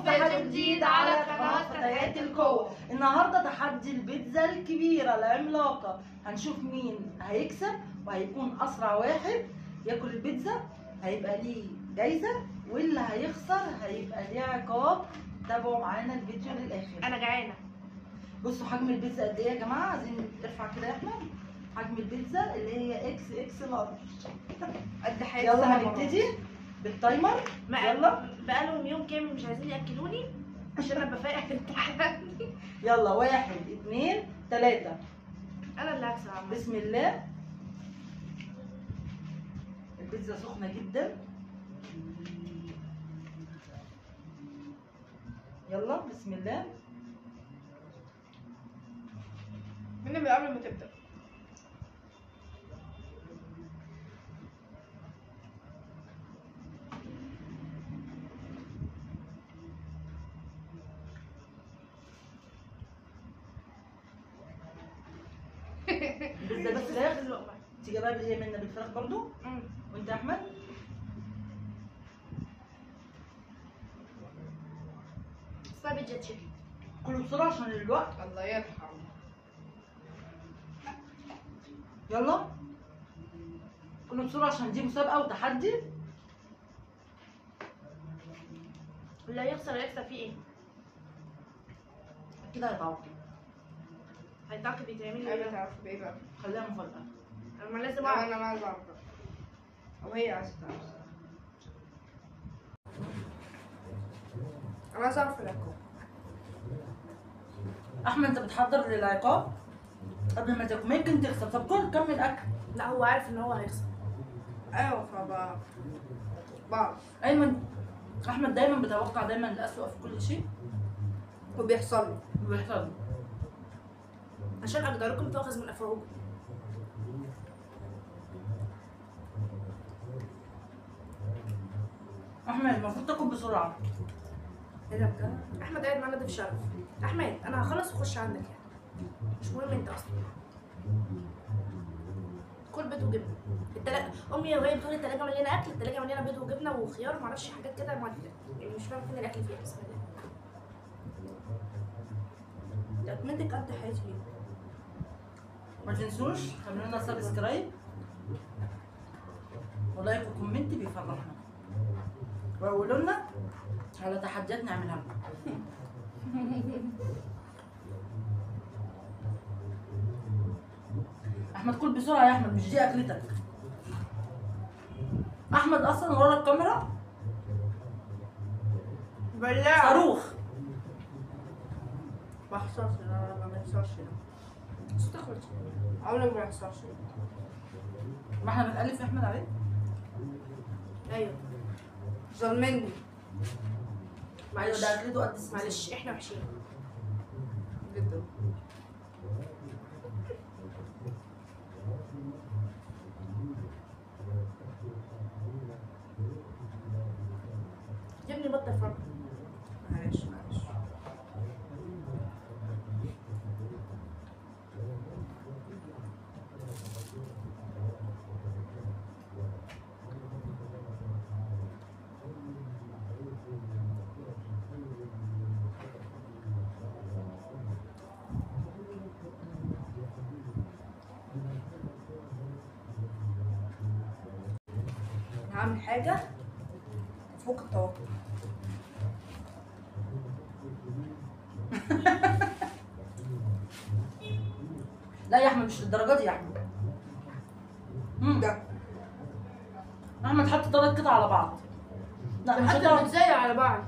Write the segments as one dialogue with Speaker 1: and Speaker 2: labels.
Speaker 1: معاكم فيديو جديد على قناة فتيات القوة.
Speaker 2: النهارده تحدي البيتزا الكبيرة العملاقة، هنشوف مين هيكسب وهيكون أسرع واحد ياكل البيتزا هيبقى ليه جايزة، واللي هيخسر هيبقى ليه عقاب. تابعوا معانا الفيديو للآخر.
Speaker 1: أنا جعانة.
Speaker 2: بصوا حجم البيتزا قد إيه يا جماعة؟ عايزين نرفع كده يا أحمد. حجم البيتزا اللي هي اكس اكس لارج.
Speaker 1: قد حاجة.
Speaker 2: يلا هنبتدي بالتايمر. يلا
Speaker 1: بقالهم يوم كامل مش عايزين ياكلوني عشان انا بفايق الامتحان.
Speaker 2: يلا 1 2 3.
Speaker 1: انا اللي هكسب عامة.
Speaker 2: بسم الله. البيتزا سخنة جدا. يلا بسم الله.
Speaker 1: من قبل ما تبدأ.
Speaker 2: البيتزا بالفراخ. تيجي بقى اللي هي منا بالفراخ برضو. وانت يا احمد؟
Speaker 1: اسمها بيتزا تشيكن.
Speaker 2: كله بسرعة عشان الوقت.
Speaker 1: الله يرحمه.
Speaker 2: يلا كله بسرعة عشان دي مسابقة وتحدي.
Speaker 1: اللي هيخسر هيكسب فيه ايه؟
Speaker 2: كده هيتعاقب.
Speaker 1: هيتعاقب يتعمل له
Speaker 3: انا
Speaker 1: ايه؟
Speaker 3: تعرف بايه بقى؟
Speaker 2: خليها مفاجأة.
Speaker 1: انا لازم
Speaker 3: لا
Speaker 1: اعرف.
Speaker 3: انا ما عايز اعرف بقى. او هي عايزه تعرف. انا عايز اعرف العقاب.
Speaker 2: احمد انت بتحضر للعقاب قبل ما تاكل، ممكن تخسر. طب كمل اكل.
Speaker 1: لا هو عارف ان هو هيخسر.
Speaker 3: ايوه بعرف.
Speaker 2: ايمن احمد دايما بيتوقع دايما الاسوأ في كل شيء
Speaker 3: وبيحصل لي.
Speaker 2: وبيحصل له.
Speaker 1: عشان اقدركم تاخذ من افواهكم.
Speaker 2: احمد المفروض تاكل بسرعة.
Speaker 3: ايه ده بجد؟
Speaker 1: احمد قاعد معانا ضيف شرف. احمد انا هخلص واخش عندك يعني. مش مهم انت اصلا. كل بيض وجبنه. امي وهي بتقول التلاجه مليانه اكل، التلاجه مليانه بيض وجبنه وخيار معرفش حاجات كده يعني مش فاهمه فين الاكل فيها. بسم الله.
Speaker 3: تأمنتك قد حياتي ليه؟
Speaker 2: ما تنسوش تعملوا لنا سبسكرايب ولايك وكومنت بيفرحنا، وقولوا لنا على تحديات نعملها لكم. احمد كل بسرعه يا احمد، مش دي اكلتك. احمد اصلا ورا الكاميرا
Speaker 1: بلاع
Speaker 2: صاروخ.
Speaker 3: ما يحصلش. لا ما بيحصلش ده.
Speaker 1: استخرج.
Speaker 3: عمري ما يحصلش.
Speaker 2: ما احنا بنألف يا احمد عليه.
Speaker 1: ايوه
Speaker 3: ظلمني.
Speaker 2: ايوه ده اكلته قد
Speaker 1: معلش احنا وحشين
Speaker 3: جدا.
Speaker 1: يا ابني بطل فرق.
Speaker 3: معلش. هعمل حاجة فوق التوقع.
Speaker 2: لا يا احمد مش للدرجه دي يا احمد.
Speaker 3: ده
Speaker 2: احمد حط 3 قطع على بعض. لا مش
Speaker 1: حتى
Speaker 2: هتعرف.
Speaker 1: بنتزايق على بعض.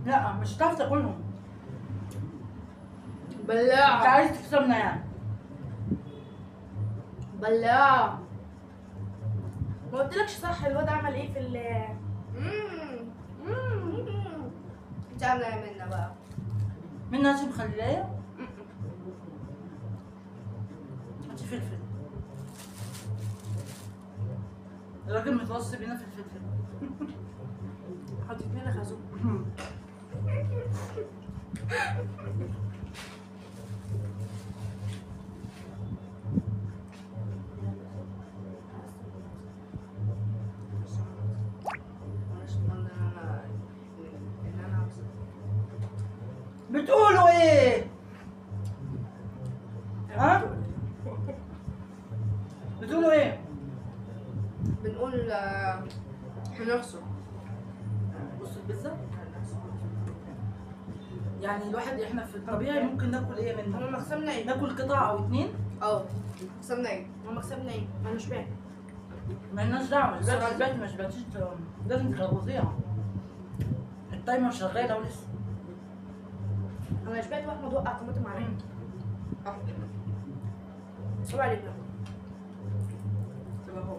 Speaker 2: لا مش هتعرف تاكلهم. انت
Speaker 1: بلاع
Speaker 2: عايز تكسبنا يعني.
Speaker 1: بلاع. ما قلتلكش صح الواد عمل ايه في ال
Speaker 3: انت عاملة ايه منا بقى؟
Speaker 2: منها هاتي مخليه. هاتي فلفل. الراجل متوصي بينا في الفلفل.
Speaker 1: حطيت لنا خازوق.
Speaker 2: بتقولوا ايه؟ ها؟ بتقولوا ايه؟
Speaker 3: بنقول هنخسر.
Speaker 2: بص البيتزا يعني الواحد احنا في الطبيعي ممكن ناكل ايه منه؟
Speaker 1: هما مكسبنا ايه؟
Speaker 2: ناكل قطعة او اتنين.
Speaker 3: كسبنا ايه؟
Speaker 1: هما مكسبنا ايه؟ انا مش فاهم.
Speaker 2: مالناش دعوة، شبعتي ما شبعتيش لازم تخلصيها. التايمر شغال اهو لسه.
Speaker 1: انا شبعت واحمد وقع طماطم عليا. صعب علينا.
Speaker 3: تبقى هو.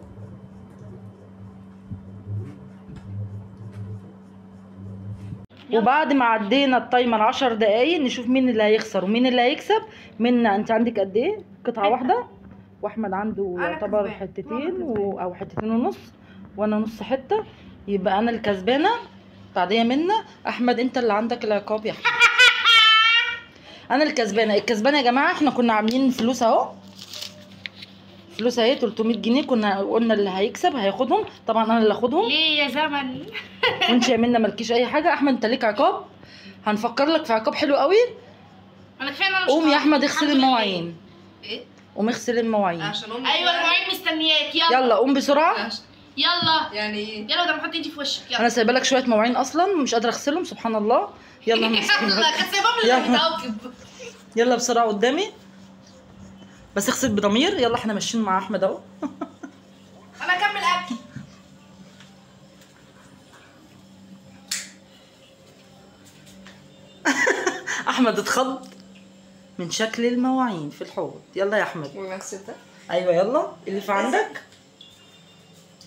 Speaker 2: وبعد ما عدينا التايمر 10 دقايق نشوف مين اللي هيخسر ومين اللي هيكسب. منا انت عندك قد ايه؟ قطعة واحدة، واحمد عنده
Speaker 1: أنا
Speaker 2: يعتبر
Speaker 1: كسبان.
Speaker 2: حتتين او حتتين ونص، وانا نص حتة، يبقى انا الكسبانة. بعديها منا. احمد انت اللي عندك العقاب يا احمد. انا الكسبانة. الكسبانة يا جماعة احنا كنا عاملين فلوس اهو، فلوس اهي 300 جنيه، كنا قلنا اللي هيكسب هياخدهم. طبعا انا اللي اخدهم.
Speaker 1: ليه يا زمن؟
Speaker 2: وانت يا منى مالكيش اي حاجه. احمد انت ليك عقاب، هنفكر لك في عقاب حلو قوي.
Speaker 1: انا كفايه ان انا
Speaker 2: قوم يا احمد
Speaker 1: الحمد
Speaker 2: اغسل
Speaker 1: لله.
Speaker 2: المواعين.
Speaker 3: ايه؟
Speaker 2: قوم اغسل المواعين.
Speaker 3: عشان امي
Speaker 1: ايوه المواعين مستنياك. يلا
Speaker 2: يلا قوم بسرعه.
Speaker 1: يلا
Speaker 3: يعني ايه؟
Speaker 1: يلا ده بحط ايدي في وشك. يلا
Speaker 2: انا سايبه لك شويه مواعين اصلا مش قادره اغسلهم سبحان الله. يلا هنغسلهم.
Speaker 1: يلا كانت سايباهم
Speaker 2: يلا.
Speaker 1: للمتوكب.
Speaker 2: يلا بسرعه قدامي، بس اغسل بضمير. يلا احنا ماشيين مع احمد اهو.
Speaker 1: انا اكمل اكل.
Speaker 2: احمد اتخض من شكل المواعين في الحوض. يلا يا احمد.
Speaker 3: والمكسب ده؟
Speaker 2: ايوه يلا اللي في عندك.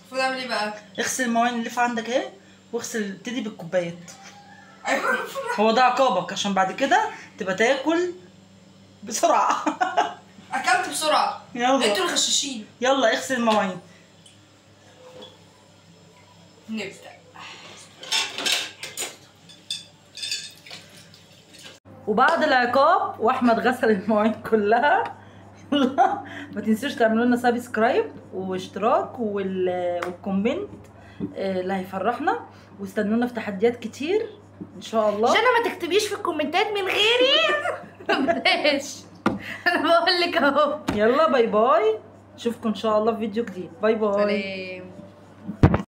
Speaker 3: المفروض اعمل ايه بقى؟
Speaker 2: اغسل المواعين اللي في عندك اهي، واغسل ابتدي بالكوبايات.
Speaker 3: ايوه
Speaker 2: هو ده عقابك عشان بعد كده تبقى تاكل بسرعه.
Speaker 3: اكلت بسرعه.
Speaker 2: يلا
Speaker 3: انتوا اللي غشاشين.
Speaker 2: يلا اغسل المواعين.
Speaker 3: نبدا.
Speaker 2: وبعد العقاب واحمد غسل المواعين كلها. يلا ما تنسوش تعملوا لنا سبسكرايب واشتراك والكومنت اللي هيفرحنا، واستنونا في تحديات كتير ان شاء الله.
Speaker 1: جنى ما تكتبيش في الكومنتات من غيري. بلاش. انا بقول لك اهو.
Speaker 2: يلا باي باي، اشوفكم ان شاء الله في فيديو جديد. باي باي.
Speaker 3: سلام.